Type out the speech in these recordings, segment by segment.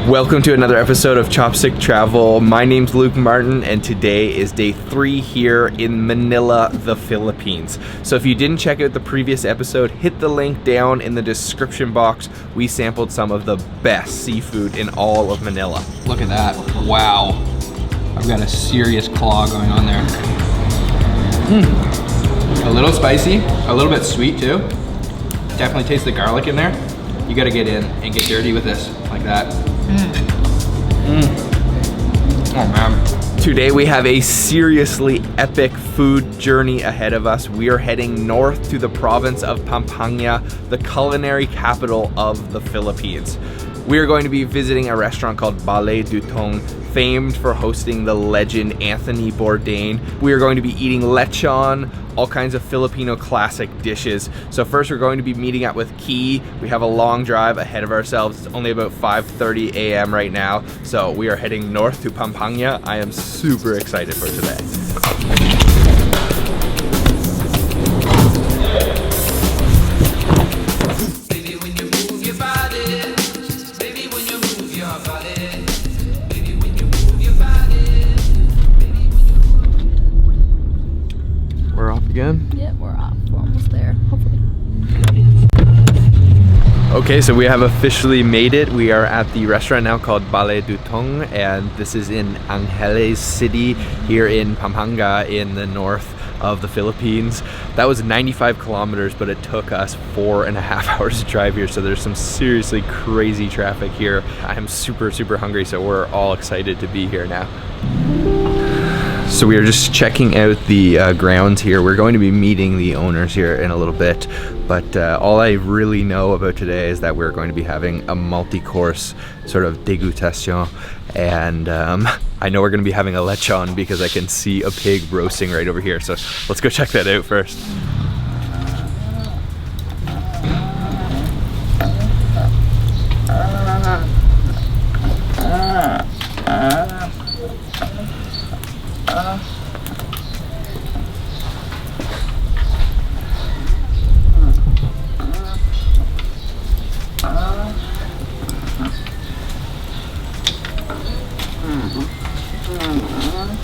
Welcome to another episode of Chopstick Travel. My name's Luke Martin, and today is day 3 here in Manila, the Philippines. So if you didn't check out the previous episode, hit the link down in the description box. We sampled some of the best seafood in all of Manila. Look at that. Wow. I've got a serious claw going on there. A little spicy, a little bit sweet too. Definitely taste the garlic in there. You gotta get in and get dirty with this, like that. Oh man. Today we have a seriously epic food journey ahead of us. We are heading north to the province of Pampanga, the culinary capital of the Philippines. We are going to be visiting a restaurant called Bale Dutung, famed for hosting the legend Anthony Bourdain. We are going to be eating lechon, all kinds of Filipino classic dishes. So first we're going to be meeting up with Khee. We have a long drive ahead of ourselves. It's only about 5:30 a.m. right now. So we are heading north to Pampanga. I am super excited for today. Again? Yeah, we're off. We're almost there, hopefully. Okay, so we have officially made it. We are at the restaurant now called Bale Dutung, and this is in Angeles City here in Pampanga in the north of the Philippines. That was 95 kilometers, but it took us 4.5 hours to drive here, so there's some seriously crazy traffic here. I am super hungry, so we're all excited to be here now. So we are just checking out the grounds here. We're going to be meeting the owners here in a little bit, but all I really know about today is that we're going to be having a multi-course sort of degustation, and I know we're going to be having a lechon because I can see a pig roasting right over here. So let's go check that out first.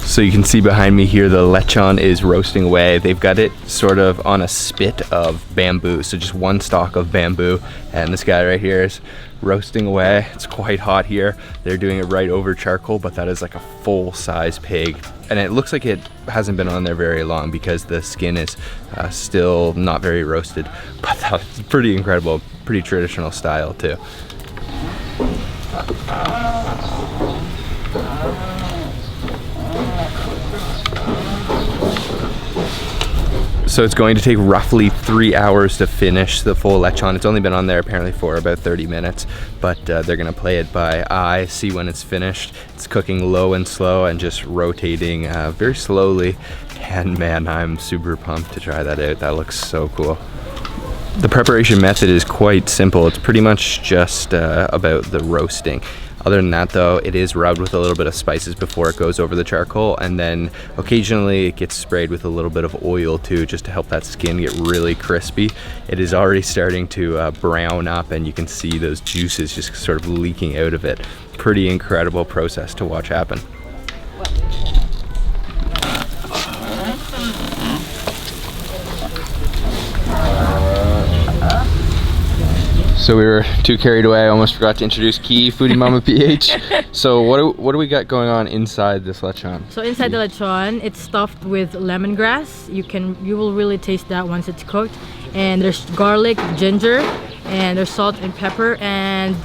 So you can see behind me here, the lechon is roasting away. They've got it sort of on a spit of bamboo, so just one stalk of bamboo, and this guy right here is roasting away. It's quite hot here. They're doing it right over charcoal, but that is like a full-size pig, and it looks like it hasn't been on there very long because the skin is still not very roasted, but that's pretty incredible, pretty traditional style too. So it's going to take roughly 3 hours to finish the full lechon. It's only been on there apparently for about 30 minutes, but they're gonna play it by eye, see when it's finished. It's cooking low and slow and just rotating very slowly. And man, I'm super pumped to try that out. That looks so cool. The preparation method is quite simple. It's pretty much just about the roasting. Other than that though, it is rubbed with a little bit of spices before it goes over the charcoal, and then occasionally it gets sprayed with a little bit of oil too, just to help that skin get really crispy. It is already starting to brown up, and you can see those juices just sort of leaking out of it. Pretty incredible process to watch happen. So we were too carried away. I almost forgot to introduce Khee, FoodieMommaPH. So what do we got going on inside this lechon? So inside the lechon, it's stuffed with lemongrass. You will really taste that once it's cooked. And there's garlic, ginger, and there's salt and pepper, and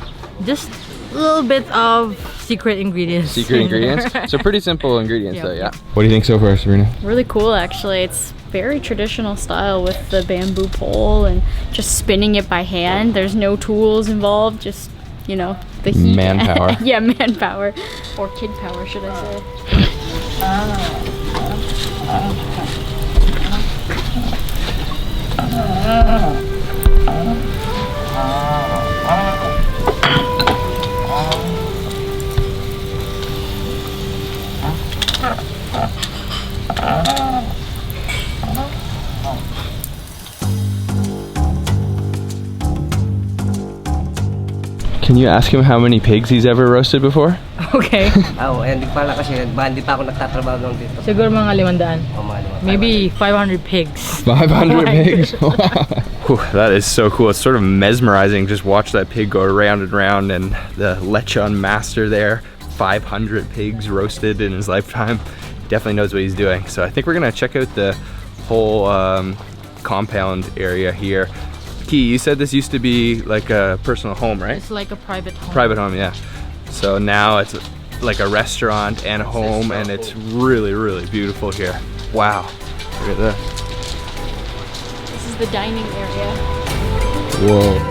just a little bit of secret ingredients. Secret ingredients? So pretty simple ingredients though, yeah. Yep. What do you think so far, Sabrina? Really cool actually. It's very traditional style with the bamboo pole and just spinning it by hand. There's no tools involved, just, you know, the heat. Manpower. Yeah, manpower. Or kid power, should I say. Can you ask him how many pigs he's ever roasted before? Okay. Hindi pa kasi hindi pa ako nagtatrabaho doon dito. Siguro mga 500. Mga Maybe 500 pigs. 500 pigs? Whew, that is so cool. It's sort of mesmerizing. Just watch that pig go around and around, and the lechon master there, 500 pigs roasted in his lifetime. Definitely knows what he's doing. So I think we're gonna check out the whole compound area here. Khee, you said this used to be like a personal home, right? It's like a private home. Private home, yeah. So now it's like a restaurant and a home, and it's really, really beautiful here. Wow, look at that. This is the dining area. Whoa.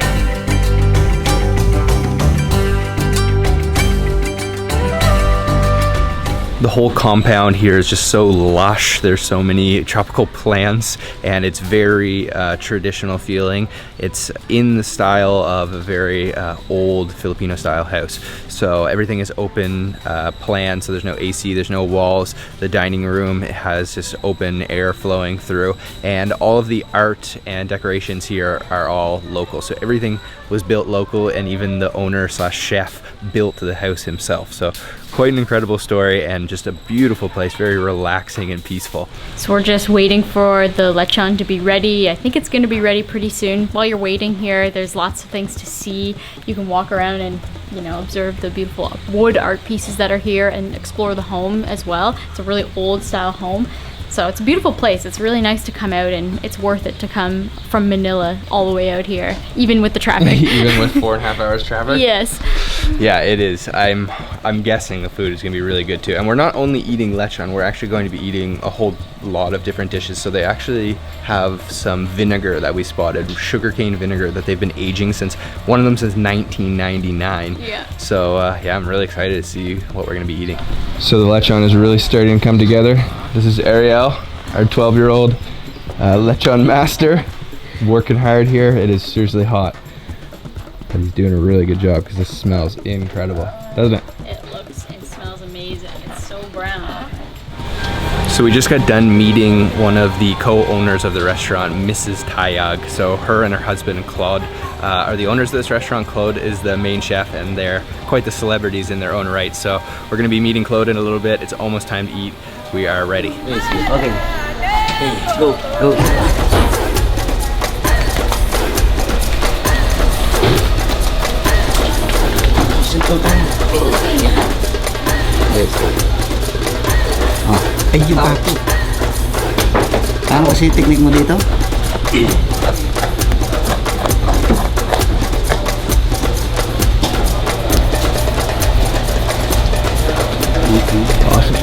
The whole compound here is just so lush. There's so many tropical plants, and it's very traditional feeling. It's in the style of a very old Filipino style house. So everything is open plan, so there's no AC, there's no walls. The dining room has just open air flowing through, and all of the art and decorations here are all local. So everything was built local, and even the owner slash chef built the house himself. So quite an incredible story, and just a beautiful place, very relaxing and peaceful. So we're just waiting for the lechon to be ready. I think it's going to be ready pretty soon. While you're waiting here, there's lots of things to see. You can walk around and, you know, observe the beautiful wood art pieces that are here and explore the home as well. It's a really old style home. So it's a beautiful place. It's really nice to come out, and it's worth it to come from Manila all the way out here, even with the traffic. Even with 4.5 hours traffic? Yes. Yeah, it is. I'm guessing the food is gonna be really good too. And we're not only eating lechon, we're actually going to be eating a whole lot of different dishes. So they actually have some vinegar that we spotted, sugarcane vinegar that they've been aging since, one of them since 1999. Yeah. So yeah, I'm really excited to see what we're gonna be eating. So the lechon is really starting to come together. This is Ariel, our 12-year-old lechon master, working hard here. It is seriously hot, but he's doing a really good job because this smells incredible, doesn't it? It looks and smells amazing. It's so brown. So we just got done meeting one of the co-owners of the restaurant, Mrs. Tayag. So her and her husband, Claude, are the owners of this restaurant. Claude is the main chef, and they're quite the celebrities in their own right. So we're gonna be meeting Claude in a little bit. It's almost time to eat. We are ready. Okay. Okay, let's go. Go. Thank you, Papi. Ano kasi technique mo dito? Awesome.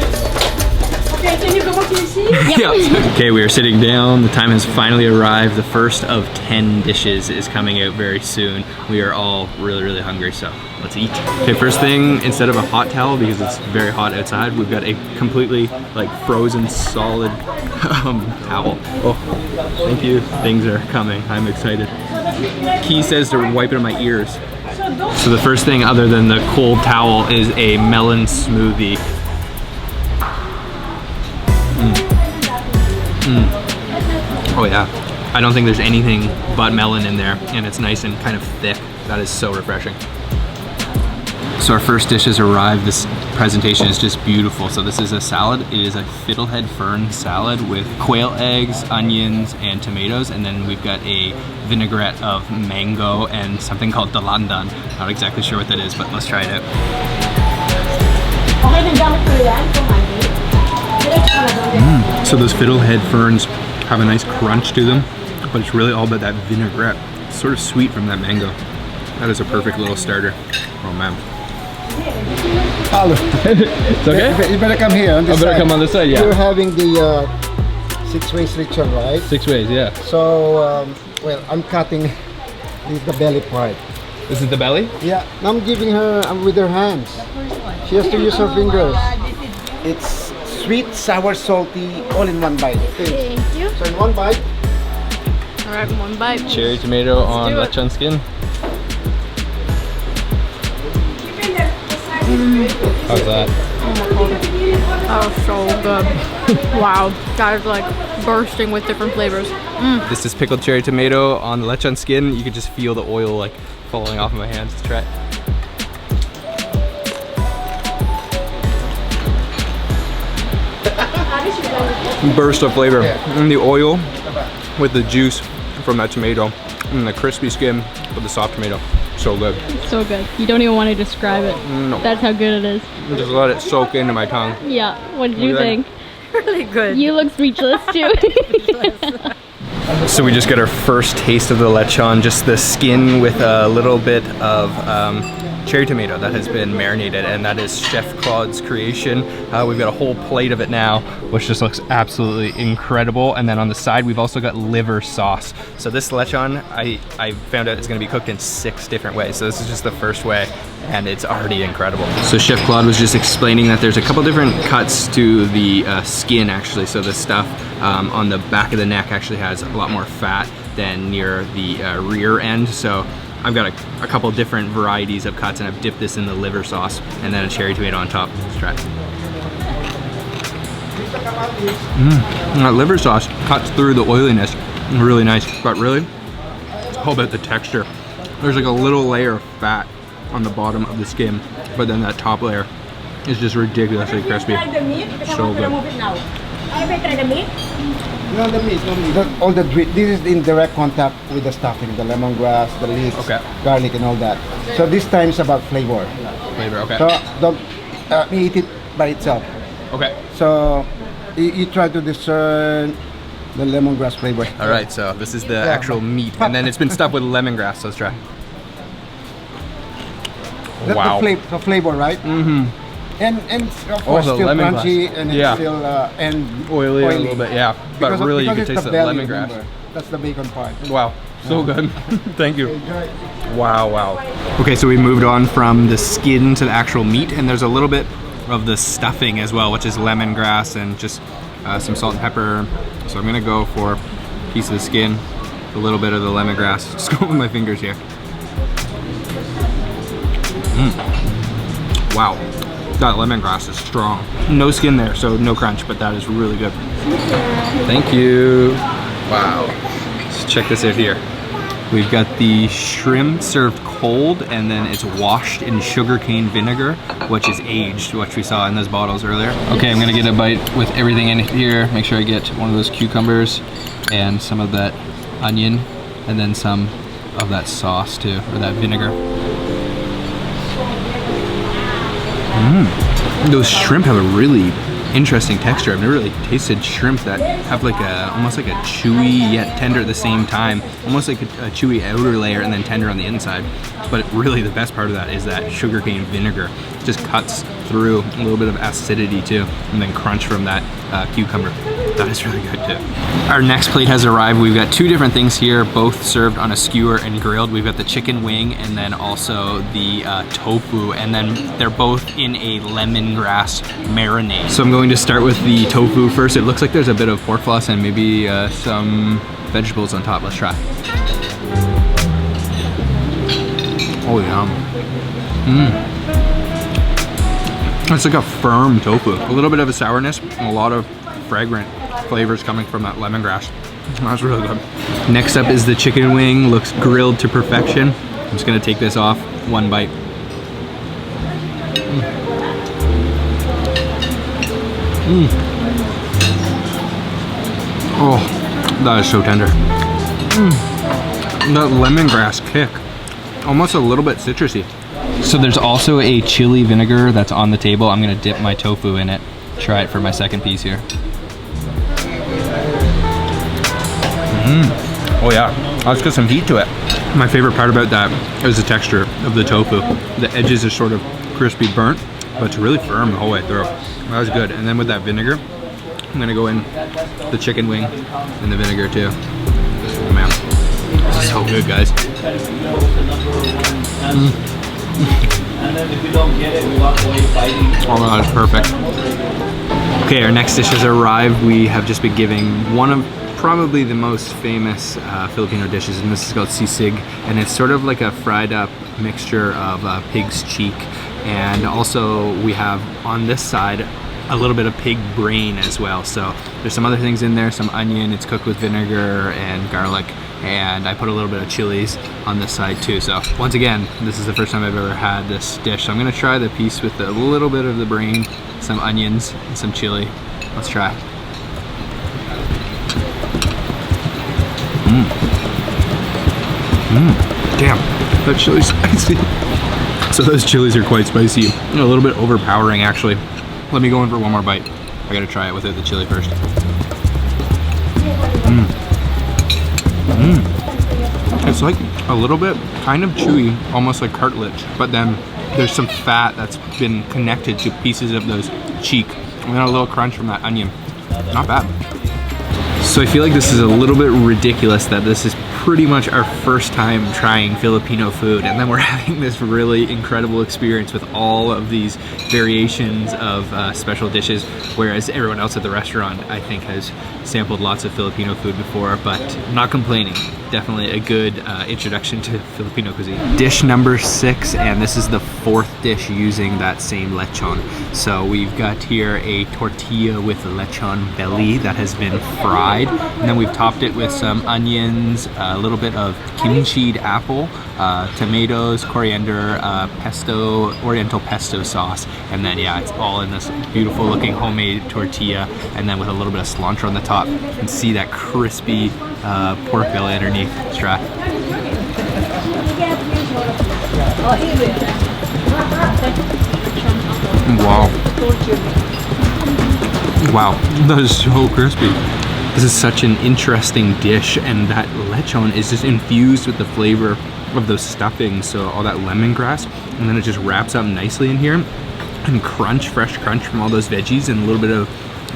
Okay, we are sitting down. The time has finally arrived. The first of 10 dishes is coming out very soon. We are all really, really hungry, so let's eat. Okay, first thing, instead of a hot towel, because it's very hot outside, we've got a completely like frozen solid towel. Oh, thank you. Things are coming. I'm excited. Khee says to wipe it on my ears. So the first thing other than the cold towel is a melon smoothie. Oh yeah, I don't think there's anything but melon in there, and it's nice and kind of thick. That is so refreshing. So our first dish has arrived. This presentation is just beautiful. So this is a salad. It is a fiddlehead fern salad with quail eggs, onions, and tomatoes, and then we've got a vinaigrette of mango and something called dalandan. Not exactly sure what that is, but let's try it out. So those fiddlehead ferns have a nice crunch to them, but it's really all about that vinaigrette. It's sort of sweet from that mango. That is a perfect little starter. Oh man. It's okay? You better come here on this I better side. come on this side, yeah. You're having the 6 ways lechon, right? 6 ways, yeah. So, well, I'm cutting the belly part. This is the belly? Yeah, I'm giving her with her hands. She has to use her fingers. It's sweet, sour, salty, all in one bite. Okay. Thank you. So in one bite. All right, one bite. Cherry tomato on do it. lechon skin. How's that? That was so good. Wow, that is like bursting with different flavors. This is pickled cherry tomato on the lechon skin. You can just feel the oil like falling off of my hands. Let's try it. burst of flavor. And the oil with the juice from that tomato and the crispy skin with the soft tomato. So good. It's so good. You don't even want to describe it. No. That's how good it is. Just let it soak into my tongue. Yeah. What did you think? Really good. You look speechless too. So we just got our first taste of the lechon, just the skin with a little bit of cherry tomato that has been marinated, and that is Chef Claude's creation. We've got a whole plate of it now, which just looks absolutely incredible. And then on the side, we've also got liver sauce. So this lechon, I found out it's gonna be cooked in 6 different ways. So this is just the first way, and it's already incredible. So Chef Claude was just explaining that there's a couple different cuts to the skin actually. So the stuff on the back of the neck actually has a lot more fat than near the rear end. So I've got a couple different varieties of cuts, and I've dipped this in the liver sauce and then a cherry tomato on top. Let's try it. That liver sauce cuts through the oiliness. Really nice, but really, it's all about the texture. There's like a little layer of fat on the bottom of the skin, but then that top layer is just ridiculously crispy. So good. No, the meat, no meat. All the this is in direct contact with the stuffing, the lemongrass, the leeks, Okay. garlic, and all that. So this time is about flavor. Flavor, okay. So don't eat it by itself. Okay. So you try to discern the lemongrass flavor. All right, so this is the actual meat, and then it's been stuffed with lemongrass. So let's try. That's Wow. the flavor, right? Mm-hmm. And of course the still lemongrass. crunchy, and it's Yeah. still and Oily a little bit, yeah. But Because really, you because can it's taste the belly, lemongrass. remember. That's the bacon part. Wow, so good. Thank you. Enjoy. Wow. Okay, so we moved on from the skin to the actual meat, and there's a little bit of the stuffing as well, which is lemongrass and just some salt and pepper. So I'm gonna go for a piece of the skin, a little bit of the lemongrass. Just go with my fingers here. Wow, that lemongrass is strong. No skin there, so no crunch, but that is really good. Thank you. Wow. Let's check this out here. We've got the shrimp served cold, and then it's washed in sugarcane vinegar, which is aged, which we saw in those bottles earlier. Okay, I'm gonna get a bite with everything in here. Make sure I get one of those cucumbers and some of that onion, and then some of that sauce too, or that vinegar. Those shrimp have a really interesting texture. I've never really tasted shrimp that have like a almost like a chewy yet tender at the same time, almost like a chewy outer layer and then tender on the inside. But really the best part of that is that sugarcane vinegar. It just cuts through a little bit of acidity too, and then crunch from that cucumber. That is really good too. Our next plate has arrived. We've got 2 different things here, both served on a skewer and grilled. We've got the chicken wing and then also the tofu, and then they're both in a lemongrass marinade. So I'm going to start with the tofu first. It looks like there's a bit of pork floss and maybe some vegetables on top. Let's try. Oh, yum. It's like a firm tofu. A little bit of a sourness and a lot of fragrant flavors coming from that lemongrass. That's really good. Next up is the chicken wing. Looks grilled to perfection. I'm just gonna take this off, 1 bite. Oh, that is so tender. That lemongrass kick. Almost a little bit citrusy. So there's also a chili vinegar that's on the table. I'm gonna dip my tofu in it. Try it for my second piece here. Oh yeah, let's get some heat to it. My favorite part about that is the texture of the tofu. The edges are sort of crispy burnt, but it's really firm the whole way through. That was good. And then with that vinegar, I'm gonna go in the chicken wing and the vinegar too. Oh man, this is so good, guys. Oh, that's perfect. Okay, our next dish has arrived. We have just been giving one of probably the most famous Filipino dishes, and this is called Sisig, and it's sort of like a fried up mixture of pig's cheek, and also we have on this side a little bit of pig brain as well. So there's some other things in there, some onion, it's cooked with vinegar and garlic, and I put a little bit of chilies on this side too. So once again, this is the first time I've ever had this dish. So I'm gonna try the piece with a little bit of the brain, some onions, and some chili. Let's try. Damn, that chili's spicy. So those chilies are quite spicy. A little bit overpowering, actually. Let me go in for one more bite. I gotta try it without the chili first. It's like a little bit kind of chewy, almost like cartilage, but then there's some fat that's been connected to pieces of those cheek. And then a little crunch from that onion. Not bad. So I feel like this is a little bit ridiculous that this is pretty much our first time trying Filipino food, and then we're having this really incredible experience with all of these variations of special dishes, whereas everyone else at the restaurant I think has sampled lots of Filipino food before, but not complaining. Definitely a good introduction to Filipino cuisine. Dish number 6, and this is the 4th dish using that same lechon. So we've got here a tortilla with lechon belly that has been fried, and then we've topped it with some onions, a little bit of kimchied apple, tomatoes, coriander, pesto, oriental pesto sauce, and then yeah, it's all in this beautiful looking homemade tortilla, and then with a little bit of cilantro on the top. You can see that crispy pork belly underneath. Let's try. Wow. Wow, that is so crispy. This is such an interesting dish, and that lechon is just infused with the flavor of those stuffings, so all that lemongrass, and then it just wraps up nicely in here, and crunch, fresh crunch from all those veggies, and a little bit of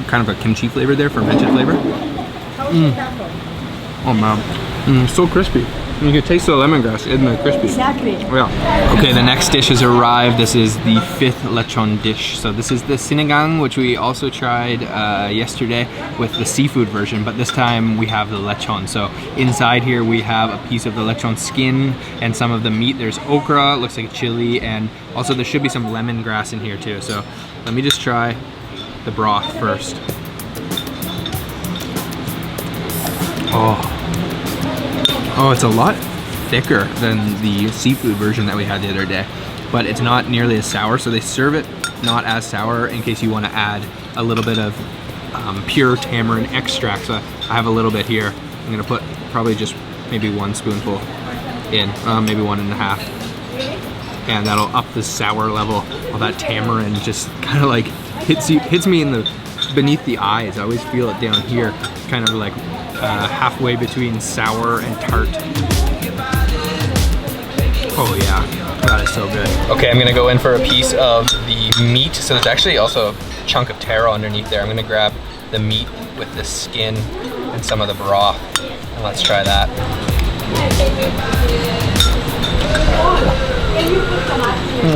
kind of a kimchi flavor there, fermented flavor. Oh man, so crispy. You can taste the lemongrass in the crispy. Exactly. Yeah. Okay, the next dish has arrived. This is the 5th lechon dish. So this is the Sinigang, which we also tried yesterday with the seafood version, but this time we have the lechon. So inside here we have a piece of the lechon skin and some of the meat. There's okra, looks like chili, and also there should be some lemongrass in here too. So let me just try the broth first. Oh, it's a lot thicker than the seafood version that we had the other day, but it's not nearly as sour, so they serve it not as sour in case you want to add a little bit of pure tamarind extract. So I have a little bit here. I'm gonna put probably just maybe 1 spoonful in, maybe 1.5, and that'll up the sour level. All that tamarind just kind of like hits me in the beneath the eyes. I always feel it down here, kind of like halfway between sour and tart. Oh yeah, that is so good. Okay, I'm gonna go in for a piece of the meat. So there's actually also a chunk of taro underneath there. I'm gonna grab the meat with the skin and some of the broth, and let's try that.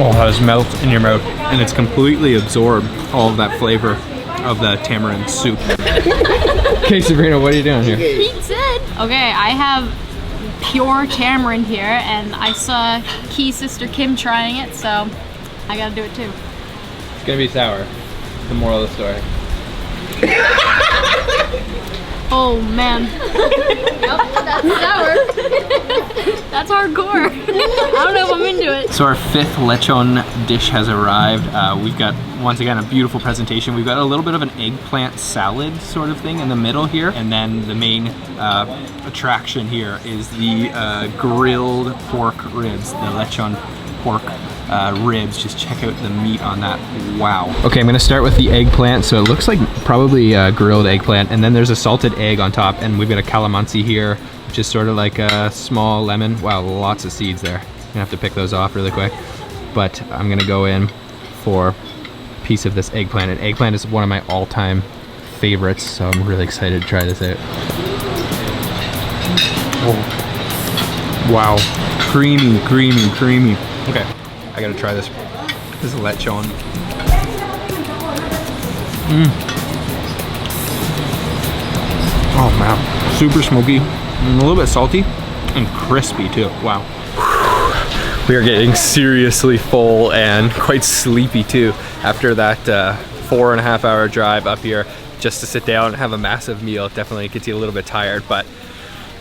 Oh, that just melts in your mouth, and it's completely absorbed all of that flavor of the tamarind soup. Okay, Sabrina, what are you doing here? Pete said. Okay, I have pure tamarind here, and I saw Khee's sister Kim trying it, so I gotta do it too. It's gonna be sour. The moral of the story. Oh man. Yep, that's sour. That's hardcore. I don't know if I'm into it. So our 5th lechon dish has arrived. We've got, once again, a beautiful presentation. We've got a little bit of an eggplant salad sort of thing in the middle here. And then the main attraction here is the grilled pork ribs, the lechon pork ribs. Just check out the meat on that. Wow. Okay, I'm gonna start with the eggplant. So it looks like probably grilled eggplant, and then there's a salted egg on top, and we've got a calamansi here, which is sort of like a small lemon. Wow, lots of seeds there. I'm gonna have to pick those off really quick. But I'm gonna go in for a piece of this eggplant, and eggplant is one of my all-time favorites, so I'm really excited to try this out. Oh. Wow, creamy, creamy, creamy. Okay, I gotta try this. This is lechon. Oh man, super smoky, a little bit salty, and crispy too. Wow. We are getting seriously full and quite sleepy too after that 4.5 hour drive up here just to sit down and have a massive meal. It definitely gets you a little bit tired, but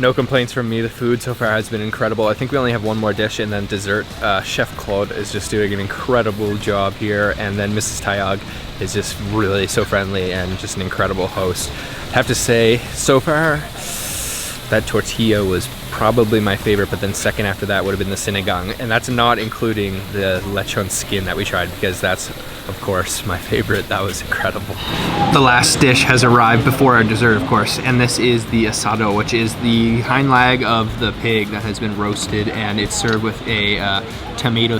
no complaints from me. The food so far has been incredible. I think we only have one more dish and then dessert. Chef Claude is just doing an incredible job here, and then Mrs. Tayag is just really so friendly and just an incredible host. I have to say, so far, That tortilla was probably my favorite, but then second after that would have been the sinigang, and that's not including the lechon skin that we tried, because that's, of course, my favorite. That was incredible. The last dish has arrived before our dessert, of course, and this is the asado, which is the hind leg of the pig that has been roasted, and it's served with a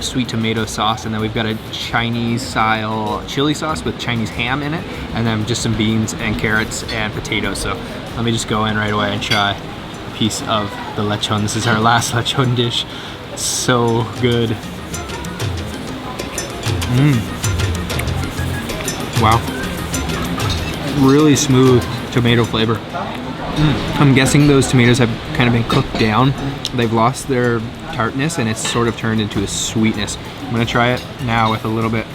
sweet tomato sauce, and then we've got a Chinese-style chili sauce with Chinese ham in it, and then just some beans and carrots and potatoes. So let me just go in right away and try a piece of the lechon. This is our last lechon dish. So good. Wow. Really smooth tomato flavor. I'm guessing those tomatoes have kind of been cooked down. They've lost their tartness and it's sort of turned into a sweetness. I'm gonna try it now with a little bit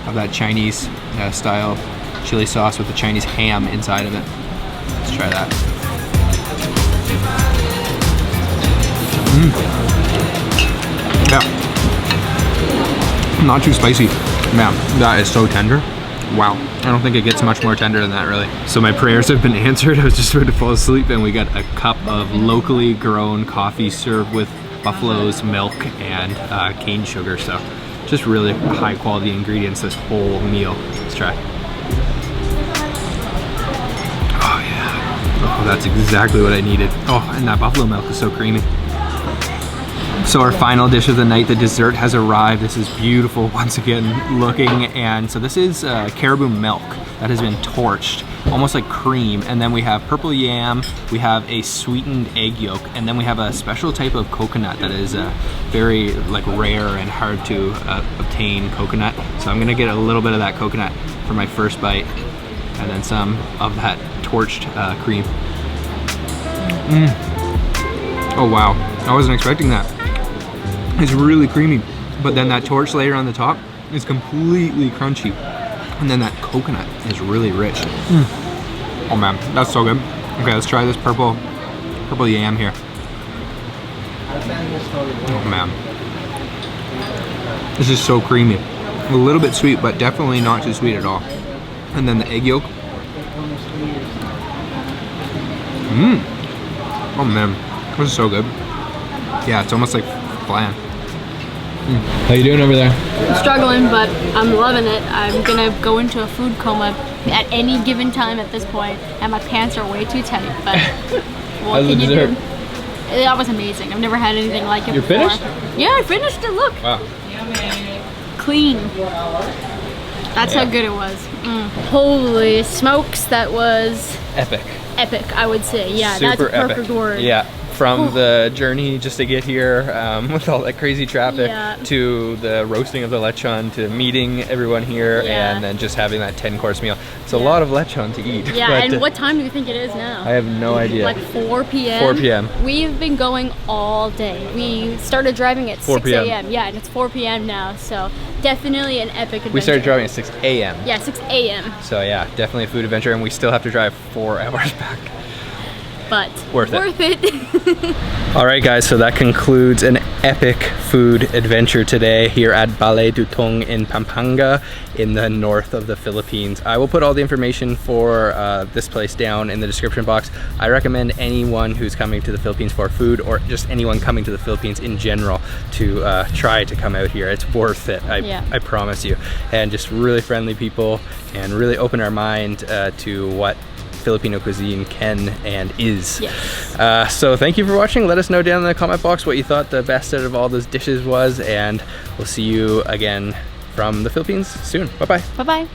of that Chinese style chili sauce with the Chinese ham inside of it. Let's try that. Yeah. Not too spicy. Man, that is so tender. Wow, I don't think it gets much more tender than that, really. So my prayers have been answered. I was just about to fall asleep, and we got a cup of locally grown coffee served with buffalo's milk and cane sugar. So just really high quality ingredients this whole meal. Let's try. Oh yeah, oh, that's exactly what I needed. Oh, and that buffalo milk is so creamy. So our final dish of the night, the dessert, has arrived. This is beautiful once again looking, and so this is caribou milk that has been torched, almost like cream, and then we have purple yam, we have a sweetened egg yolk, and then we have a special type of coconut that is very like rare and hard to obtain coconut. So I'm gonna get a little bit of that coconut for my first bite, and then some of that torched cream. Oh wow, I wasn't expecting that. It's really creamy, but then that torch layer on the top is completely crunchy, and then that coconut is really rich. Oh man, that's so good. Okay, let's try this purple yam here. Oh man, this is so creamy. A little bit sweet, but definitely not too sweet at all. And then the egg yolk. Oh man, this is so good. Yeah, it's almost like flan. How you doing over there? I'm struggling, but I'm loving it. I'm gonna go into a food coma at any given time at this point, and my pants are way too tight, but what can you do? That was amazing. I've never had anything like it before. You're finished? Yeah, I finished it, look. Wow. Clean. That's how good it was. Holy smokes, that was Epic. epic, I would say. Yeah, Super that's a perfect epic. word. Yeah. From the journey just to get here with all that crazy traffic, to the roasting of the lechon, to meeting everyone here, and then just having that 10-course meal. It's a lot of lechon to eat. Yeah, but, and what time do you think it is now? I have no idea. Like 4 p.m.? 4 p.m. We've been going all day. We started driving at 6 a.m. Yeah, and it's 4 p.m. now, so definitely an epic adventure. We started driving at 6 a.m. Yeah, 6 a.m. So yeah, definitely a food adventure, and we still have to drive 4 hours back. But worth it. All right guys, so that concludes an epic food adventure today here at Bale Dutung in Pampanga in the north of the Philippines. I will put all the information for this place down in the description box. I recommend anyone who's coming to the Philippines for food, or just anyone coming to the Philippines in general, to try to come out here. It's worth it, I promise you. And just really friendly people, and really open our mind to what Filipino cuisine can and is. Yes. So thank you for watching. Let us know down in the comment box what you thought the best out of all those dishes was, and we'll see you again from the Philippines soon. Bye bye. Bye bye.